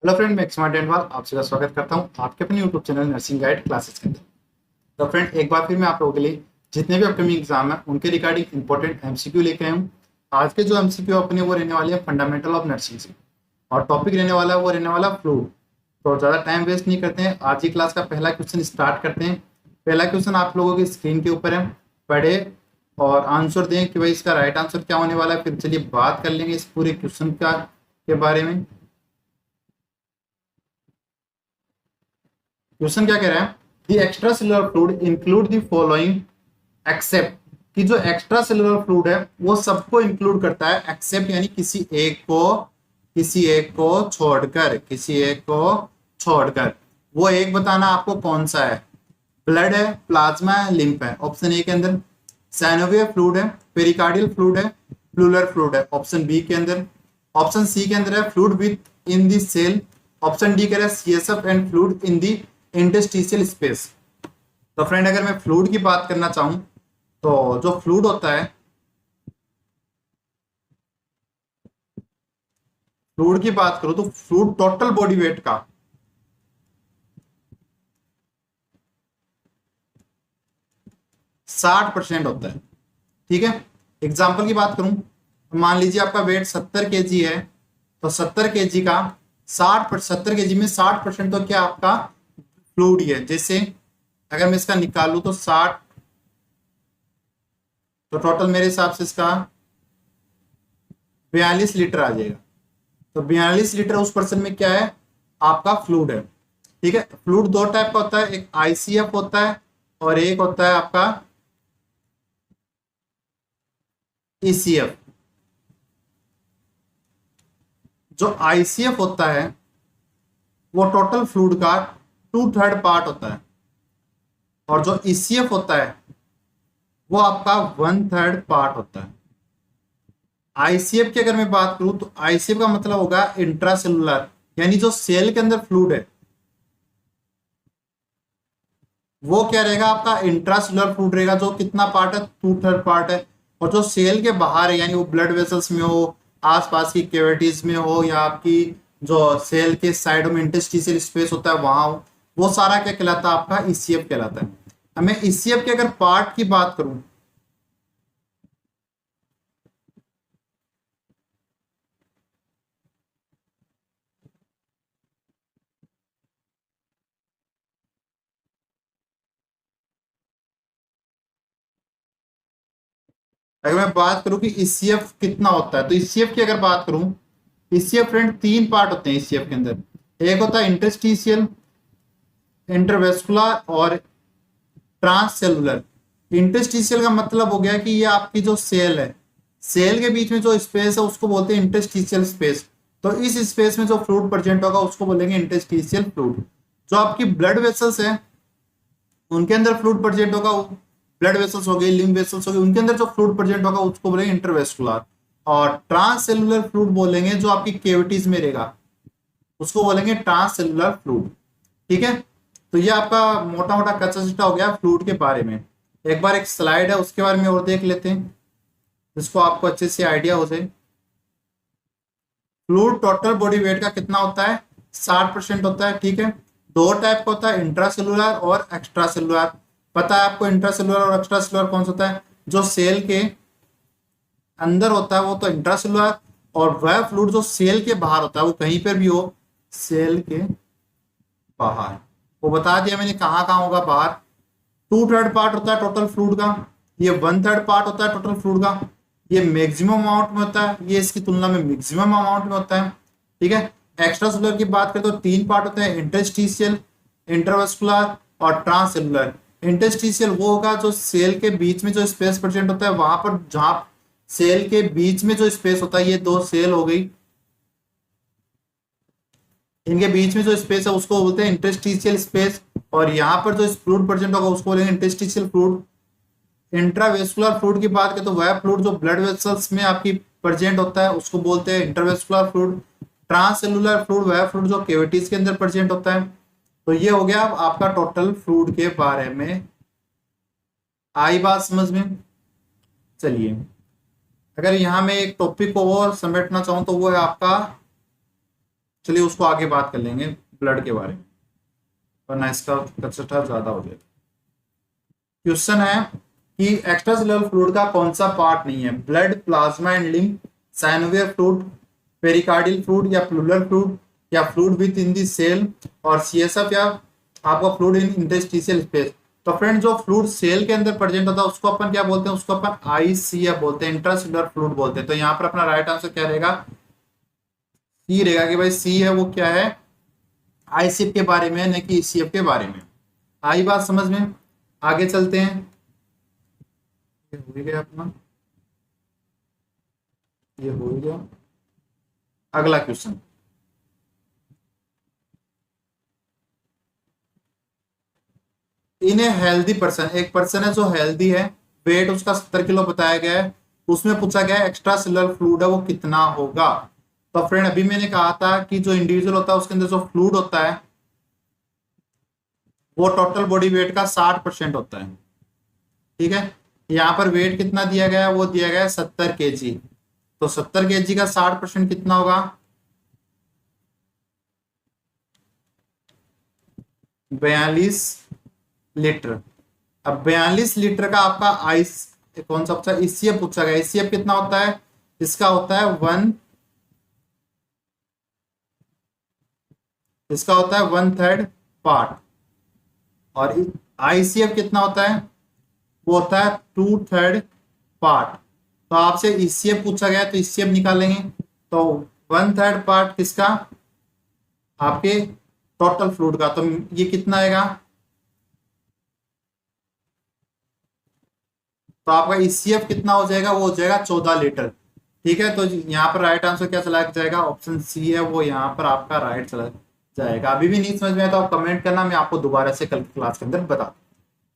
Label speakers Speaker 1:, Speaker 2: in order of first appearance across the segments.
Speaker 1: Hello friend, मैं एक्समार्ट डेंटवाल आप सभी का स्वागत करता हूं आपके अपने YouTube channel nursing guide classes के अंदर। तो फ्रेंड, एक बार फिर मैं आप लोगों के लिए जितने भी अपकमिंग एग्जाम है उनके रिगार्डिंग इंपॉर्टेंट एमसीक्यू लेके आया हूं। आज के जो एमसीक्यू अपने वो रहने वाले हैं फंडामेंटल ऑफ नर्सिंग से, और टॉपिक रहने वाला है वो रहने वाला फ्लूइड। तो ज़्यादा टाइम वेस्ट नहीं करते हैं, आज की क्लास का पहला क्वेश्चन स्टार्ट करते हैं। पहला क्वेश्चन आप लोगों की स्क्रीन के ऊपर है, पढ़े और आंसर दें कि भाई इसका राइट आंसर क्या होने वाला है। फिर चलिए बात कर लेंगे इस पूरे क्वेश्चन का के बारे में। क्वेश्चन क्या कह रहा है, the extra cellular fluid include the following except, कि जो एक्स्ट्रा सेलुलर फ्लूइड है वो सबको इंक्लूड करता है एक्सेप्ट यानी किसी एक को छोड़कर, किसी एक को छोड़कर। वो एक बताना आपको कौन सा है, ब्लड है, प्लाज्मा है, लिम्फ है। ऑप्शन ए के अंदर सैनोवियर फ्लूइड है, पेरिकार्डियल फ्लूइड है, प्लूरल फ्लूइड है ऑप्शन बी के अंदर। ऑप्शन सी के अंदर है fluid within the cell. Option D कह रहा है CSF and fluid in the interstitial space. तो फ्रेंड, अगर मैं फ्लूइड की बात करना चाहूं तो जो फ्लूइड होता है, फ्लूइड की बात करूं तो फ्लूइड टोटल बॉडी वेट का 60% होता है। ठीक है, एग्जाम्पल की बात करूं, मान लीजिए आपका वेट 70 kg है, तो 70 kg का 70 kg में 60% तो क्या आपका फ्लूइड ही है। जैसे अगर मैं इसका निकालूं तो 60, तो टोटल मेरे हिसाब से इसका 42 लीटर आ जाएगा। तो 42 लीटर उस पर्सन में क्या है, आपका फ्लूइड है। ठीक है, फ्लूइड दो टाइप का होता है, एक आईसीएफ होता है और एक होता है आपका ईसीएफ। जो आईसीएफ होता है वो टोटल फ्लूइड का 2/3 पार्ट होता है, और जो ईसीएफ होता है वो आपका 1/3 पार्ट होता है। आईसीएफ की अगर मैं बात करूं तो आईसीएफ का मतलब होगा इंट्रासेलुलर, यानी जो सेल के अंदर फ्लूइड है वो क्या रहेगा, आपका इंट्रासेलुलर फ्लूइड रहेगा, जो कितना पार्ट है, 2/3 पार्ट है। और जो सेल के बाहर है, यानी वो ब्लड वेसल्स में हो, आसपास की कैविटीज में हो, या आपकी जो सेल के साइड में इंटरस्टिशियल स्पेस होता है वहां हो, वो सारा क्या कहलाता है, आपका ईसीएफ कहलाता है। अब मैं ईसीएफ के अगर पार्ट की बात करूं, अगर मैं बात करूं कि ईसीएफ कितना होता है, तो ईसीएफ की अगर बात करूं, ईसीएफ फ्रेंड 3 पार्ट होते हैं ईसीएफ के अंदर। एक होता है इंटरस्टिशियल, इंटरवेस्कुलर और ट्रांससेलुलर। इंटरस्टिशियल का मतलब हो गया कि ये आपकी जो सेल है, सेल के बीच में जो स्पेस है उसको बोलते हैं इंटरस्टिशियल स्पेस। तो इस स्पेस में जो फ्लूइड प्रेजेंट होगा उसको बोलेंगे इंटरस्टिशियल फ्लूइड। जो आपकी ब्लड वेसल्स है उनके अंदर फ्लूइड प्रेजेंट होगा, ब्लड वेसल्स हो गई, लिम्फ वेसल्स हो गई, उनके अंदर जो फ्लूइड प्रेजेंट होगा उसको बोलेंगे इंटरवेस्कुलर। और ट्रांससेलुलर फ्लूइड बोलेंगे जो आपकी केविटीज में रहेगा, उसको बोलेंगे ट्रांससेलुलर फ्लूइड। ठीक है, तो ये आपका मोटा मोटा कच्चा चिट्ठा हो गया फ्लूइड के बारे में। एक बार एक स्लाइड है उसके बारे में और देख लेते हैं, जिसको आपको अच्छे से आइडिया हो जाए। फ्लूइड टोटल बॉडी वेट का कितना होता है, 60% होता है। ठीक है, दो टाइप का होता है, इंट्रासेलुलर और एक्स्ट्रा सेलुलर। पता है आपको इंट्रासेलुलर और एक्स्ट्रा सेलुलर कौन सा होता है, जो सेल के अंदर होता है वो तो इंट्रासेलुलर, और वह फ्लूइड जो सेल के बाहर होता है, वो कहीं पर भी हो, सेल के बाहर, वो बता दिया मैंने कहाँ कहाँ होगा बाहर। 2/3 पार्ट होता है टोटल फ्लूइड का, ये 1/3 पार्ट होता है टोटल फ्लूइड का। ये मैक्सिमम अमाउंट में होता है, ये इसकी तुलना में मैक्सिमम अमाउंट में होता है। ठीक है, एक्स्ट्रा सेलुलर की बात करें तो 3 पार्ट होते हैं, इंटरस्टिशियल, इंटरवेस्कुलर और ट्रांससेलुलर। इंटरस्टिशियल वो होगा जो सेल के बीच में जो स्पेस प्रेजेंट होता है, वहां पर जहां सेल के बीच में जो स्पेस होता है, ये दो सेल हो गई, इनके बीच में जो स्पेस है उसको बोलते हैं इंटरस्टिशियल स्पेस। और यहाँ पर जो फ्लूइड प्रेजेंट होगा उसको बोलेंगे इंटरस्टिशियल फ्लूइड। इंट्रावेस्कुलर फ्लूइड की बात करें तो वह फ्लूइड जो ब्लड वेसल्स में आपकी प्रेजेंट होता है उसको बोलते हैं इंटरवेस्कुलर फ्लूइड। ट्रांससेलुलर फ्लूइड वह फ्लूइड जो कैविटीज के अंदर प्रेजेंट होता है। तो ये हो गया आपका टोटल फ्लूइड के बारे में। आई बात समझ में? चलिए, अगर यहाँ मैं एक टॉपिक को और समेटना चाहूँ तो वो है आपका चलिए उसको आगे बात कर लेंगे ब्लड के बारे में, वरना इसका कंसेप्ट ज्यादा हो जाएगा। क्वेश्चन है कि एक्स्ट्रा सेलुलर फ्लूइड का कौन सा पार्ट नहीं है? Blood, plasma and lymph, synovial fluid, pericardial fluid या प्लूरल फ्लूइड या fluid within the cell और सीएसएफ या आपका फ्लूइड इन इंटरस्टिशियल स्पेस। तो फ्रेंड जो फ्लूइड सेल के अंदर प्रेजेंट होता है उसको अपन क्या बोलते हैं? उसको अपन आईसीएफ बोलते हैं, इंट्रासेलुलर फ्लूइड बोलते हैं। तो यहाँ पर अपना राइट आंसर क्या रहेगा? सी रहेगा कि भाई सी है वो क्या है? आईसीएफ के बारे में, न कि ईसीएफ के बारे में। आई बात समझ में? आगे चलते हैं। ये हो ही गया अपना, ये हो ही गया। अगला question, in a healthy person, एक पर्सन है जो हेल्दी है, वेट उसका 70 किलो बताया गया है, उसमें पूछा गया है एक्स्ट्रा सेलुलर फ्लूइड है वो कितना होगा? तो फ्रेंड अभी मैंने कहा था कि जो इंडिविजुअल होता है उसके अंदर जो फ्लूइड होता है वो टोटल बॉडी वेट का 60% होता है। ठीक है, यहाँ पर वेट कितना दिया गया है? वो दिया गया है 70 kg। तो 70 kg का 60% कितना होगा? 42 लीटर। अब 42 लीटर का आपका आइस कौन सा पूछा? ईसीएफ पूछा गया। ईसीएफ कितना होता है? इसका होता है 1, इसका होता है 1/3 पार्ट। और आईसीएफ कितना होता है? वो होता है 2/3 पार्ट। तो आपसे ईसीएफ पूछा गया तो ईसीएफ निकालेंगे। तो 1/3 पार्ट किसका? आपके टोटल फ्लूइड का। तो ये कितना आएगा? तो आपका ईसीएफ कितना हो जाएगा? वो हो जाएगा 14 लीटर। ठीक है, तो यहाँ पर राइट आंसर क्या चला जाएगा? ऑप्शन सी है वो यहाँ पर आपका राइट चला जाएगा। अभी भी नहीं समझ में आया तो आप कमेंट करना, मैं आपको दोबारा से कल की क्लास के अंदर बता दूं।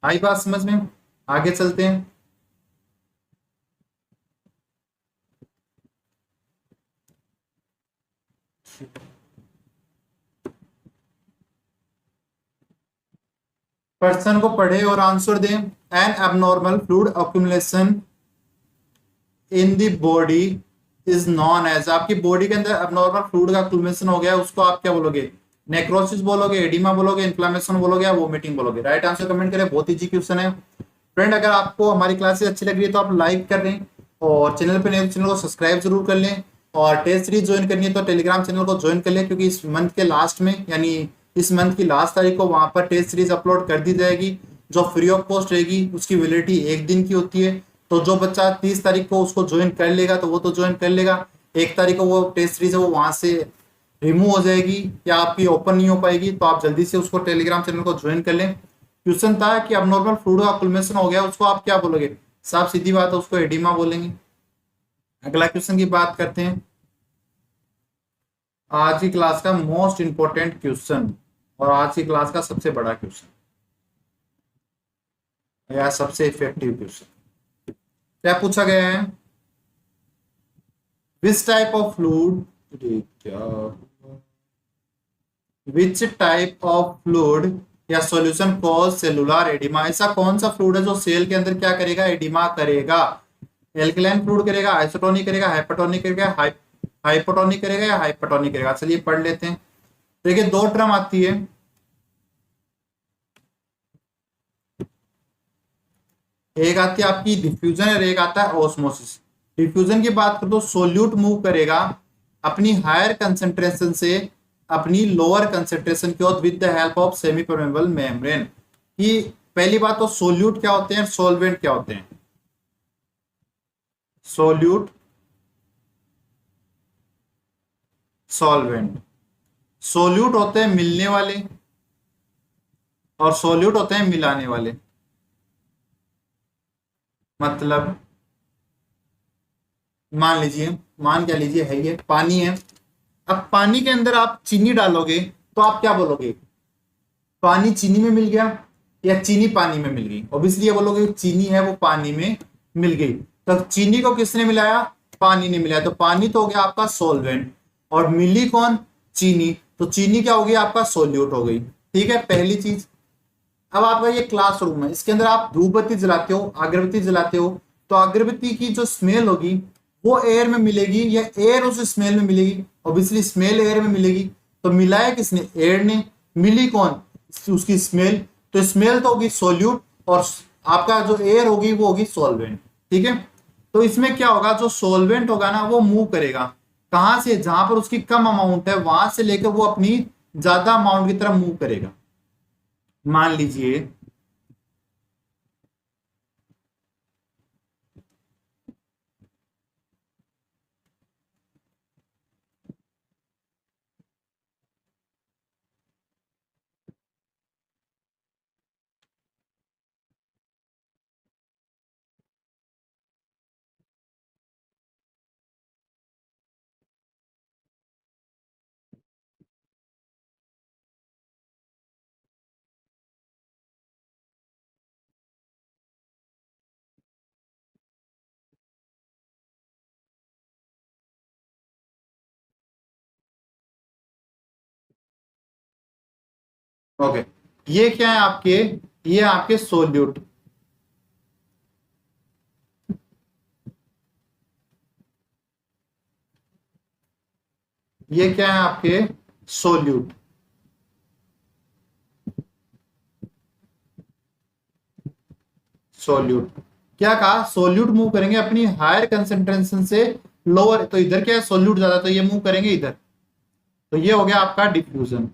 Speaker 1: आई बात समझ में? आगे चलते हैं। पर्सन को पढ़े और आंसर दें। An abnormal fluid accumulation in the body is known as, आपकी बॉडी के अंदर एबनॉर्मल फ्लूइड का अक्यूमुलेशन हो गया उसको आप क्या बोलोगे? नेक्रोसिस बोलोगे, एडिमा बोलोगे, इन्फ्लेमेशन बोलोगे या वोमिटिंग बोलोगे? राइट आंसर कमेंट करें। बहुत इजी क्वेश्चन है फ्रेंड। अगर आपको हमारी क्लासेस अच्छी लग रही है तो आप लाइक कर लें और चैनल पे नए चैनल को सब्सक्राइब जरूर कर लें। और टेस्ट सीरीज ज्वाइन करनी है तो टेलीग्राम चैनल को ज्वाइन कर लें, क्योंकि इस मंथ के लास्ट में यानी इस मंथ की लास्ट तारीख को वहां पर टेस्ट सीरीज अपलोड कर दी जाएगी जो फ्री ऑफ कॉस्ट रहेगी। उसकी वैलिडिटी 1 दिन की होती है। तो जो बच्चा 30 तारीख को उसको ज्वाइन कर लेगा तो वो तो ज्वाइन कर लेगा। 1 तारीख को वो टेस्ट सीरीज है वो वहां से रिमूव हो जाएगी या आपकी ओपन नहीं हो पाएगी। तो आप जल्दी से उसको टेलीग्राम चैनल को ज्वाइन कर लें। क्वेश्चन था कि अबनॉर्मल फ्लूइड का अक्यूमुलेशन हो गया उसको आप क्या बोलोगे? साफ सीधी बात है, उसको एडिमा बोलेंगे। अगला क्वेश्चन की बात करते हैं। आज की क्लास का मोस्ट इंपोर्टेंट क्वेश्चन और आज की क्लास का सबसे बड़ा क्वेश्चन या सबसे इफेक्टिव क्वेश्चन, क्या पूछा गया है? Which type of fluid, which type of fluid या सॉल्यूशन कॉज सेलुलर एडिमा, ऐसा कौन सा फ्लूइड है जो सेल के अंदर क्या करेगा? एडिमा करेगा। एल्कलाइन फ्लूइड करेगा, आइसोटोनिक करेगा, हाइपरटोनिक करेगा, हाइपोटोनिक करेगा या हाइपरटोनिक करेगा? चलिए पढ़ लेते हैं। देखिए 2 टर्म आती है, एक आती है आपकी डिफ्यूजन और एक आता है ऑस्मोसिस। डिफ्यूजन की बात करो तो सोल्यूट मूव करेगा अपनी हायर कंसेंट्रेशन से अपनी लोअर कंसेंट्रेशन की ओर with the help of semi permeable membrane. कि पहली बात तो सोल्यूट क्या होते हैं, सोलवेंट क्या होते हैं? Solute, solvent. सोल्यूट होते हैं मिलने वाले और सोल्यूट होते हैं मिलाने वाले। मतलब मान लीजिए, मान क्या लीजिए है ये पानी है। अब पानी के अंदर आप चीनी डालोगे तो आप क्या बोलोगे? पानी चीनी में मिल गया या चीनी पानी में मिल गई? ऑब्वियसली ये बोलोगे चीनी है वो पानी में मिल गई। तो चीनी को किसने मिलाया? पानी ने मिलाया। तो पानी तो हो गया आपका सॉल्वेंट और मिली कौन? चीनी। तो चीनी क्या हो गई? आपका सोल्यूट हो गई। ठीक है, पहली चीज। अब आपका ये क्लासरूम है, इसके अंदर आप धूपबत्ती जलाते हो, अगरबत्ती जलाते हो, तो अगरबत्ती की जो स्मेल होगी वो एयर में मिलेगी या एयर उस स्मेल में मिलेगी? ऑब्वियसली स्मेल एयर में मिलेगी। तो मिलाया किसने, एयर ने। मिली कौन, उसकी स्मेल। तो स्मेल तो होगी सोल्यूट, और आपका जो एयर होगी वो होगी सॉल्वेंट। ठीक है, तो इसमें क्या होगा, जो सॉल्वेंट होगा ना वो मूव करेगा कहां से, जहां पर उसकी कम अमाउंट है वहां से लेकर वो अपनी ज्यादा अमाउंट की तरफ मूव करेगा। मान लीजिए ओके, ये क्या है आपके, ये आपके सोल्यूट। ये क्या है आपके सोल्यूट। सोल्यूट क्या कहा, सोल्यूट मूव करेंगे अपनी हायर कंसेंट्रेशन से लोअर। तो इधर क्या है, सोल्यूट ज्यादा, तो ये मूव करेंगे इधर। तो ये हो गया आपका डिफ्यूजन।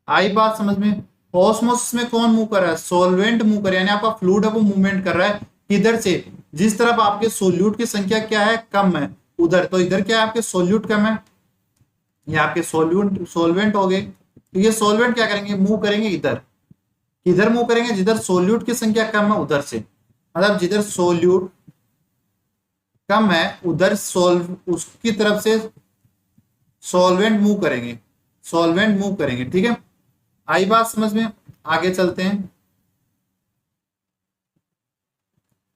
Speaker 1: आई बात समझ में। ऑस्मोसिस में कौन मूव कर रहा है, सोलवेंट मूव कर रहा है, यानी आपका फ्लूइड है वो मूवमेंट कर रहा है किधर से, जिस तरफ आपके सोल्यूट की संख्या क्या है, कम है, उधर। तो इधर क्या है, आपके सोल्यूट कम है, ये आपके सोल्यूट सोलवेंट हो गए। तो ये सोलवेंट क्या करेंगे, मूव करेंगे इधर। इधर मूव करेंगे जिधर सोल्यूट की संख्या कम है उधर से, मतलब जिधर सोल्यूट कम है उधर सोल्व उसकी तरफ से सॉल्वेंट मूव करेंगे, सॉल्वेंट मूव करेंगे। ठीक है, आई बात समझ में। आगे चलते हैं।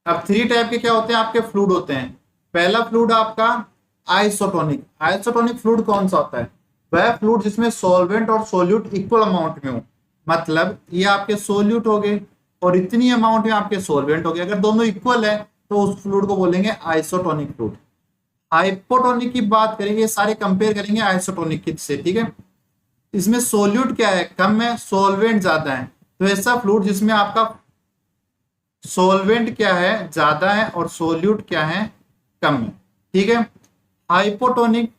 Speaker 1: अब थ्री टाइप के क्या होते हैं आपके फ्लूइड होते हैं। पहला फ्लूइड आपका आइसोटोनिक। आइसोटोनिक फ्लूइड कौन सा होता है, वह फ्लूइड जिसमें सॉल्वेंट और सोल्यूट इक्वल अमाउंट में हो। मतलब ये आपके सोल्यूट हो गए और इतनी अमाउंट में आपके सॉल्वेंट हो गए, अगर दोनों इक्वल है तो उस फ्लूइड को बोलेंगे आइसोटोनिक फ्लूइड। हाइपोटोनिक की बात करेंगे, सारे कंपेयर करेंगे आइसोटोनिक से। ठीक है, इसमें सोल्यूट क्या है, कम है, सोलवेंट ज्यादा है। तो ऐसा फ्लूइड जिसमें आपका सोलवेंट क्या है, ज्यादा है, और सोल्यूट क्या है, कम है। ठीक है, हाइपोटोनिक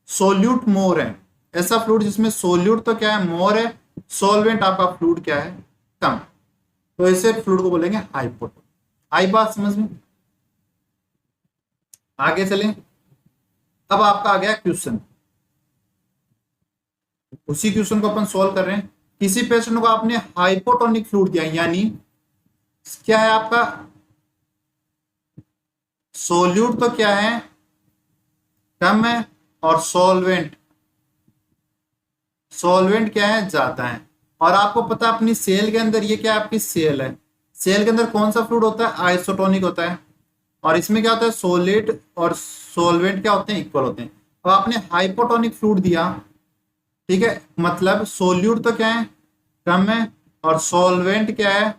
Speaker 1: सोल्यूट मोर है। ऐसा फ्लूइड जिसमें सोल्यूट तो क्या है, मोर है, सोलवेंट आपका फ्लूइड क्या है, कम। तो ऐसे फ्लूइड को बोलेंगे हाइपोटोनिक। आई बात समझ में। आगे चलें। अब आपका आ गया क्वेश्चन, उसी क्वेश्चन को अपन सॉल्व कर रहे हैं। किसी पेशेंट को आपने हाइपोटोनिक फ्लूइड दिया, यानी क्या है आपका सोल्यूट तो क्या है, कम है, और सॉल्वेंट, सॉल्वेंट क्या है, ज्यादा है। और आपको पता है अपनी सेल के अंदर ये क्या आपकी सेल है, सेल के अंदर कौन सा फ्लूइड होता है, आइसोटोनिक होता है। और इसमें क्या होता है, सोलिड और सॉल्वेंट क्या होते हैं, इक्वल होते हैं। अब आपने हाइपोटोनिक फ्लूइड दिया, ठीक है, मतलब सोल्यूट तो क्या है, कम है, और सॉल्वेंट क्या है,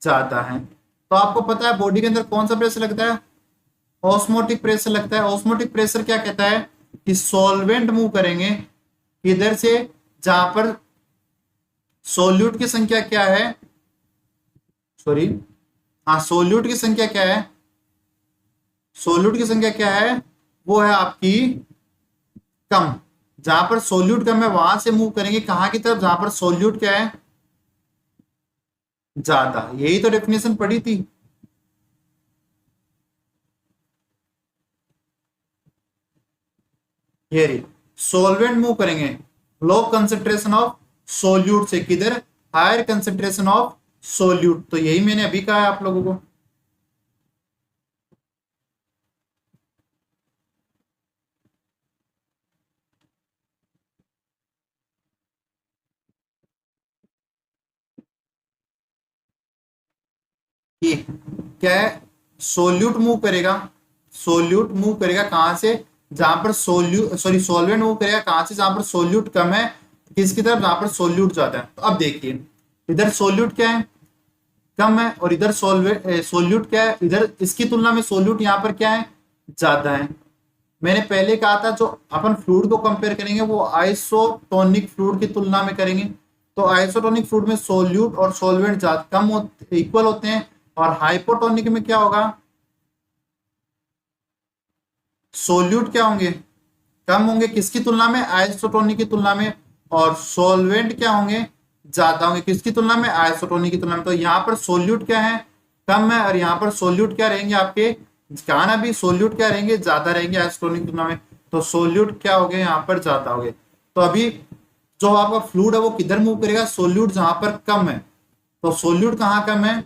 Speaker 1: ज्यादा है। तो आपको पता है बॉडी के अंदर कौन सा प्रेशर लगता है, ऑस्मोटिक प्रेशर लगता है। ऑस्मोटिक प्रेशर क्या कहता है कि सॉल्वेंट मूव करेंगे इधर से, जहां पर सोल्यूट की संख्या क्या है, सॉरी, हाँ, सोल्यूट की संख्या क्या है, सोल्यूट की संख्या क्या है, वो है आपकी कम। जहां पर सोल्यूट कम है वहां से मूव करेंगे कहां की तरफ, जहां पर सोल्यूट क्या है, ज्यादा। यही तो डेफिनेशन पढ़ी थी। ये रही, सॉल्वेंट मूव करेंगे लो कंसेंट्रेशन ऑफ सोल्यूट से किधर, हायर कंसेंट्रेशन ऑफ सोल्यूट। तो यही मैंने अभी कहा है आप लोगों को। कि क्या है, सोल्यूट मूव करेगा, सोल्यूट मूव करेगा कहां से, जहां पर सोल्यूट, सॉरी, सॉल्वेंट मूव करेगा कहां से, जहां पर सोल्यूट कम है, किसकी तरफ, जहां पर सोल्यूट ज्यादा है। तो अब देखिए इधर सोल्यूट क्या है, कम है, और इधर सोल्वेंट सोल्यूट क्या है, इधर इसकी तुलना में सोल्यूट यहाँ पर क्या है, ज्यादा है। मैंने पहले कहा था जो अपन फ्लूइड को कंपेयर करेंगे वो आइसोटोनिक फ्लूइड की तुलना में करेंगे। तो आइसोटोनिक फ्लूइड में सोल्यूट और सॉल्वेंट ज्यादा कम इक्वल होते हैं, और हाइपोटोनिक में क्या होगा, सोल्यूट क्या होंगे, कम होंगे किसकी तुलना में, आइसोटोनिक की तुलना में, और सॉल्वेंट क्या होंगे, ज्यादा होंगे किसकी तुलना में, आइसोटोनिक की तुलना में। तो यहाँ पर सोल्यूट क्या है, कम है, और यहाँ पर सोल्यूट क्या रहेंगे आपके, कहा ना भी सोल्यूट क्या रहेंगे, ज्यादा रहेंगे आइसोटोनिक की तुलना में। तो सोल्यूट क्या हो गए, यहाँ पर ज्यादा हो गए। तो अभी जो आपका फ्लूइड है वो किधर मूव करेगा, सोल्यूट जहां पर कम है। तो सोल्यूट कहाँ कम है,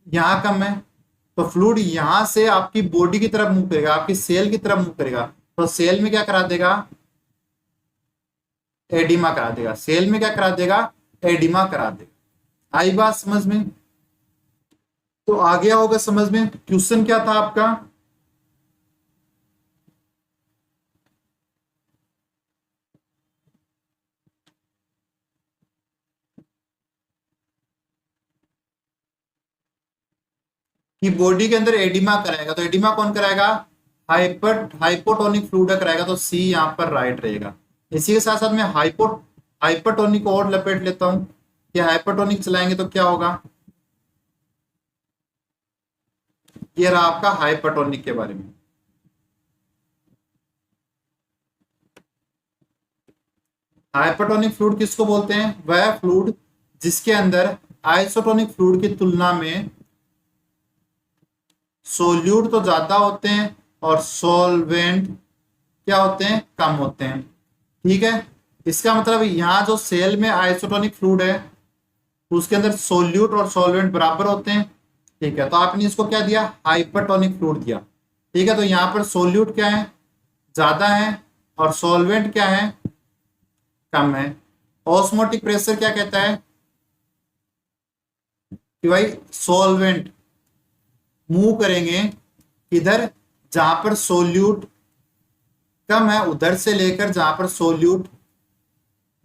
Speaker 1: यहाँ कम है, तो फ्लूइड यहां से आपकी बॉडी की तरफ मूव करेगा, आपकी सेल की तरफ मूव करेगा। तो सेल में क्या करा देगा, एडिमा करा देगा, सेल में क्या करा देगा, एडिमा करा देगा। आई बात समझ में, तो आ गया होगा समझ में। क्वेश्चन क्या था आपका, कि बॉडी के अंदर एडिमा कराएगा, तो एडिमा कौन कराएगा, हाइपोटोनिक फ्लूइड कराएगा, तो सी यहाँ पर राइट रहेगा। इसी के साथ साथ मैं हाइपरटोनिक और लपेट लेता हूं कि हाइपरटोनिक चलाएंगे तो क्या होगा। ये रहा आपका हाइपरटोनिक के बारे में। हाइपरटोनिक फ्लूइड किसको बोलते हैं, वह फ्लूइड जिसके अंदर आइसोटोनिक फ्लूइड की तुलना में सोल्यूट तो ज्यादा होते हैं और सॉल्वेंट क्या होते हैं, कम होते हैं। ठीक है, इसका मतलब यहाँ जो सेल में आइसोटोनिक फ्लूइड है उसके अंदर सोल्यूट और सॉल्वेंट बराबर होते हैं। ठीक है, तो आपने इसको क्या दिया, हाइपरटोनिक फ्लूइड दिया। ठीक है, तो यहाँ पर सोल्यूट क्या है, ज्यादा है, और सॉल्वेंट क्या है, कम है। ऑस्मोटिक प्रेशर क्या कहता है कि भाई सॉल्वेंट मूव करेंगे इधर जहां पर सोल्यूट कम है उधर से लेकर जहां पर सोल्यूट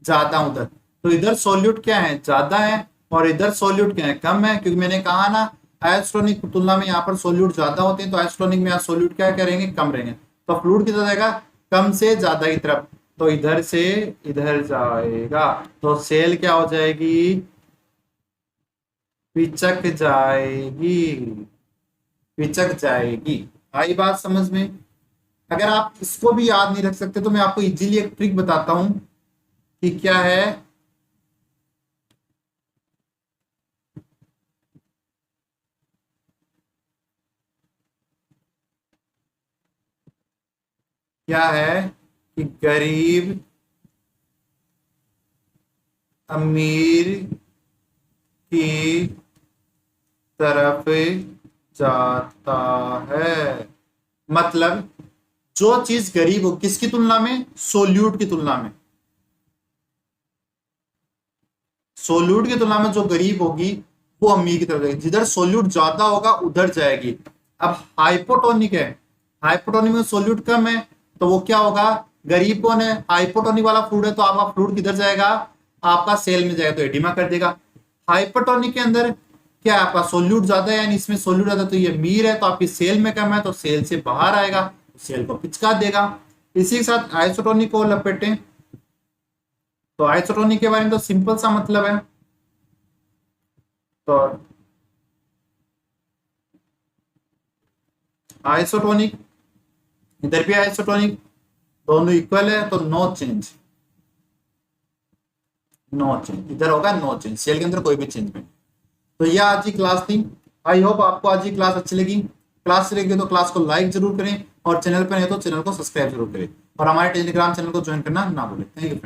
Speaker 1: ज्यादा उधर। तो इधर सोल्यूट क्या है, ज्यादा है, और इधर सोल्यूट क्या है, कम है, क्योंकि मैंने कहा ना आइसोटोनिक की तुलना में यहाँ पर सोल्यूट ज्यादा होते हैं, तो आइसोटोनिक में यहाँ सोल्यूट क्या रहेंगे, कम रहेंगे। तो फ्लूइड कितना जाएगा, कम से ज्यादा की तरफ, तो इधर से इधर जाएगा, तो सेल क्या हो जाएगी, पिचक जाएगी, पिचक जाएगी। आई बात समझ में। अगर आप इसको भी याद नहीं रख सकते तो मैं आपको इजीली एक ट्रिक बताता हूं कि क्या है। क्या है कि गरीब अमीर की तरफ जाता है। मतलब जो चीज गरीब हो किसकी तुलना में, सोल्यूट की तुलना में, सोल्यूट की तुलना में जो गरीब होगी वो अमीर की तरफ जाएगी, जिधर सोल्यूट ज्यादा होगा उधर जाएगी। अब हाइपोटोनिक है, हाइपोटोनिक में सोल्यूट कम है, तो वो क्या होगा, गरीब कौन है, हाइपोटोनिक वाला फ्लूइड है, तो आपका फ्लूइड किधर जाएगा, आपका सेल में जाएगा, तो एडिमा कर देगा। हाइपरटोनिक के अंदर क्या है, आपका सोल्यूट ज्यादा है, यानी इसमें सोल्यूट ज्यादा, तो ये अमीर है, तो आपकी सेल में कम है, तो सेल से बाहर आएगा, तो सेल को पिचका देगा। इसी के साथ आइसोटोनिक को लपेटे, तो आइसोटोनिक के बारे में तो सिंपल सा मतलब है। तो आइसोटोनिक, इधर भी आइसोटोनिक, दोनों इक्वल है, तो नो चेंज, नो चेंज, इधर होगा नो चेंज, सेल के अंदर कोई भी चेंज नहीं। तो यह आज की क्लास थी। आई होप आपको आज की क्लास अच्छी लगी। क्लास अच्छी लगी तो क्लास को लाइक जरूर करें, और चैनल पर नहीं तो चैनल को सब्सक्राइब जरूर करें, और हमारे टेलीग्राम चैनल को ज्वाइन करना ना भूलें। Thank you friend.